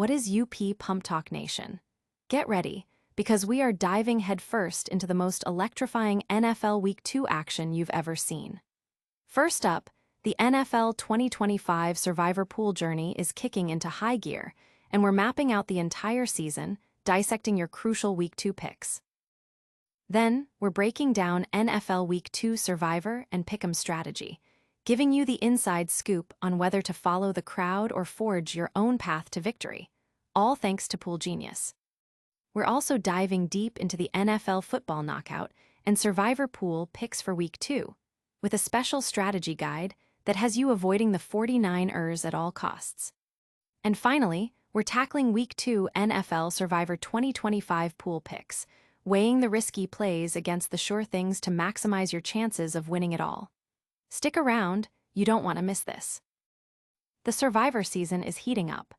What is UP PumpTalk Nation? Get ready, because we are diving headfirst into the most electrifying NFL Week 2 action you've ever seen. First up, the NFL 2025 Survivor Pool journey is kicking into high gear, and we're mapping out the entire season, dissecting your crucial Week 2 picks. Then, we're breaking down NFL Week 2 Survivor and Pick'em strategy, giving you the inside scoop on whether to follow the crowd or forge your own path to victory, all thanks to PoolGenius. We're also diving deep into the NFL football knockout and Survivor Pool picks for Week 2, with a special strategy guide that has you avoiding the 49ers at all costs. And finally, we're tackling Week 2 NFL Survivor 2025 pool picks, weighing the risky plays against the sure things to maximize your chances of winning it all. Stick around, you don't want to miss this. The Survivor season is heating up.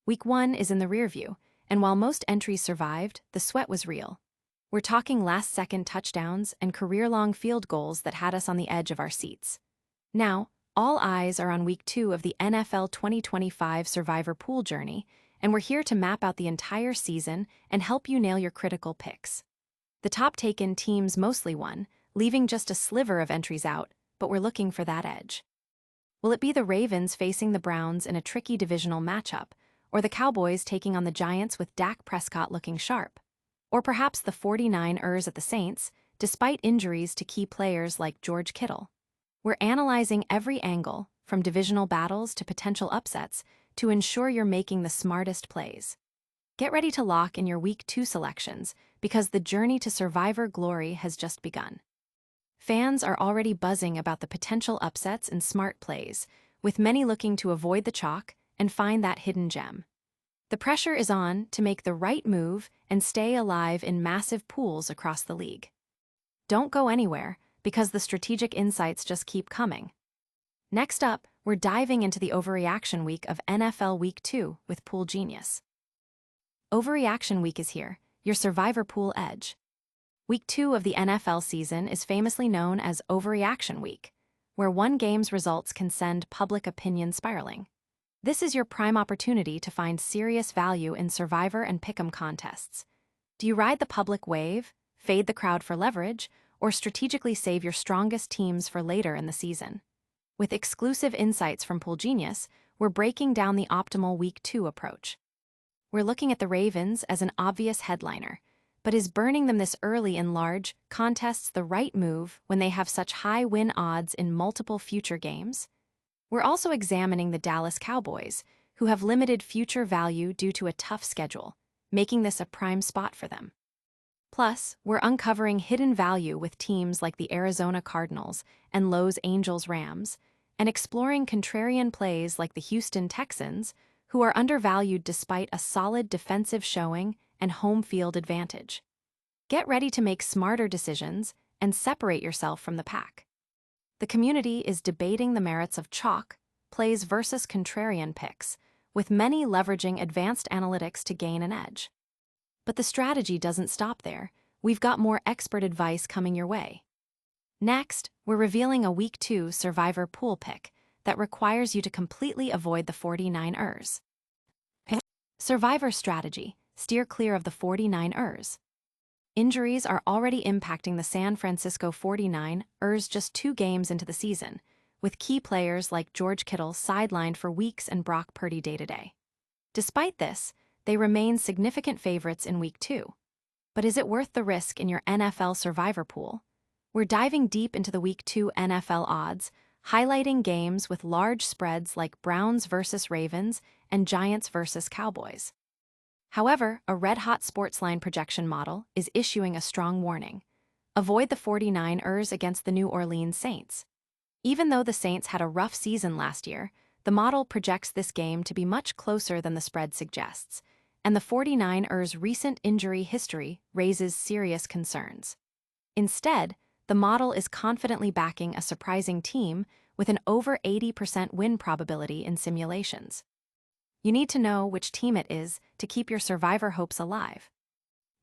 Week 1 is in the rearview, and while most entries survived, the sweat was real. We're talking last-second touchdowns and career-long field goals that had us on the edge of our seats. Now, all eyes are on Week 2 of the NFL 2025 Survivor Pool journey, and we're here to map out the entire season and help you nail your critical picks. The top-taken teams mostly won, leaving just a sliver of entries out, but we're looking for that edge. Will it be the Ravens facing the Browns in a tricky divisional matchup, or the Cowboys taking on the Giants with Dak Prescott looking sharp? Or perhaps the 49ers at the Saints, despite injuries to key players like George Kittle? We're analyzing every angle, from divisional battles to potential upsets, to ensure you're making the smartest plays. Get ready to lock in your Week 2 selections, because the journey to Survivor glory has just begun. Fans are already buzzing about the potential upsets and smart plays, with many looking to avoid the chalk and find that hidden gem. The pressure is on to make the right move and stay alive in massive pools across the league. Don't go anywhere, because the strategic insights just keep coming. Next up, we're diving into the overreaction week of NFL Week 2 with PoolGenius. Overreaction week is here, your Survivor Pool edge. Week 2 of the NFL season is famously known as Overreaction Week, where one game's results can send public opinion spiraling. This is your prime opportunity to find serious value in Survivor and Pick'em contests. Do you ride the public wave, fade the crowd for leverage, or strategically save your strongest teams for later in the season? With exclusive insights from PoolGenius, we're breaking down the optimal Week 2 approach. We're looking at the Ravens as an obvious headliner, but is burning them this early in large contests the right move when they have such high win odds in multiple future games? We're also examining the Dallas Cowboys, who have limited future value due to a tough schedule, making this a prime spot for them. Plus, we're uncovering hidden value with teams like the Arizona Cardinals and Los Angeles Rams, and exploring contrarian plays like the Houston Texans, who are undervalued despite a solid defensive showing and home field advantage. Get ready to make smarter decisions and separate yourself from the pack. The community is debating the merits of chalk plays versus contrarian picks, with many leveraging advanced analytics to gain an edge. But the strategy doesn't stop there. We've got more expert advice coming your way. Next, we're revealing a Week 2 Survivor Pool pick that requires you to completely avoid the 49ers. Survivor strategy: steer clear of the 49ers. Injuries are already impacting the San Francisco 49ers just 2 games into the season, with key players like George Kittle sidelined for weeks and Brock Purdy day-to-day. Despite this, they remain significant favorites in Week 2. But is it worth the risk in your NFL Survivor Pool? We're diving deep into the Week 2 NFL odds, highlighting games with large spreads like Browns versus Ravens and Giants versus Cowboys. However, a red-hot Sportsline projection model is issuing a strong warning. Avoid the 49ers against the New Orleans Saints. Even though the Saints had a rough season last year, the model projects this game to be much closer than the spread suggests, and the 49ers' recent injury history raises serious concerns. Instead, the model is confidently backing a surprising team with an over 80% win probability in simulations. You need to know which team it is to keep your Survivor hopes alive.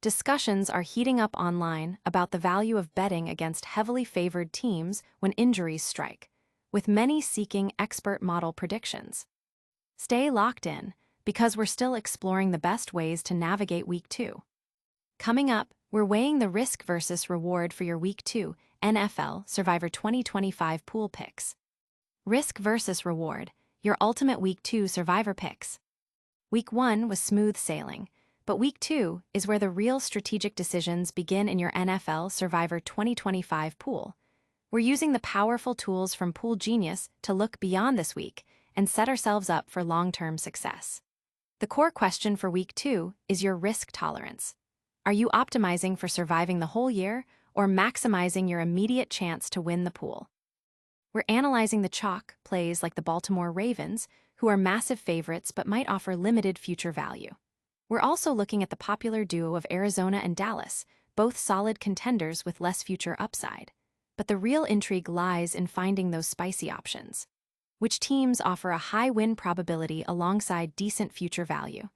Discussions are heating up online about the value of betting against heavily favored teams when injuries strike, with many seeking expert model predictions. Stay locked in, because we're still exploring the best ways to navigate Week 2. Coming up, we're weighing the risk versus reward for your Week 2 NFL Survivor 2025 pool picks. Risk versus reward, your ultimate Week 2 Survivor picks. Week 1 was smooth sailing, but Week 2 is where the real strategic decisions begin in your NFL Survivor 2025 pool. We're using the powerful tools from PoolGenius to look beyond this week and set ourselves up for long-term success. The core question for Week 2 is your risk tolerance. Are you optimizing for surviving the whole year or maximizing your immediate chance to win the pool? We're analyzing the chalk plays like the Baltimore Ravens, who are massive favorites but might offer limited future value. We're also looking at the popular duo of Arizona and Dallas, both solid contenders with less future upside. But the real intrigue lies in finding those spicy options. Which teams offer a high win probability alongside decent future value?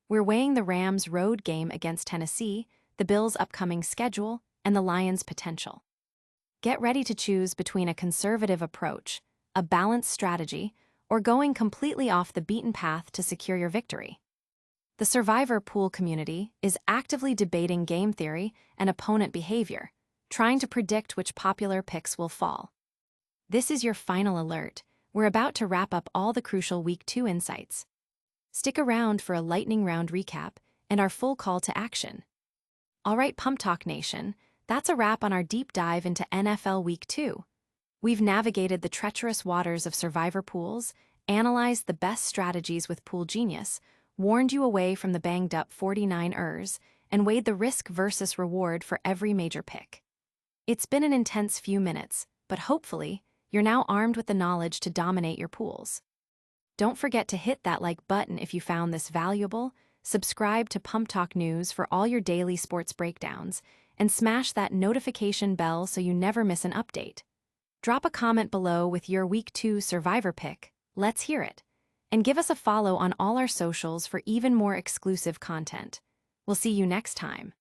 We're weighing the Rams' road game against Tennessee, the Bills' upcoming schedule, and the Lions' potential. Get ready to choose between a conservative approach, a balanced strategy, or going completely off the beaten path to secure your victory. The Survivor pool community is actively debating game theory and opponent behavior, trying to predict which popular picks will fall. This is your final alert. We're about to wrap up all the crucial Week 2 insights. Stick around for a lightning round recap and our full call to action. All right, PumpTalk Nation, that's a wrap on our deep dive into NFL Week 2. We've navigated the treacherous waters of Survivor pools, analyzed the best strategies with PoolGenius, warned you away from the banged-up 49ers, and weighed the risk versus reward for every major pick. It's been an intense few minutes, but hopefully, you're now armed with the knowledge to dominate your pools. Don't forget to hit that like button if you found this valuable, subscribe to PumpTalk News for all your daily sports breakdowns, and smash that notification bell so you never miss an update. Drop a comment below with your Week 2 Survivor pick, let's hear it. And give us a follow on all our socials for even more exclusive content. We'll see you next time.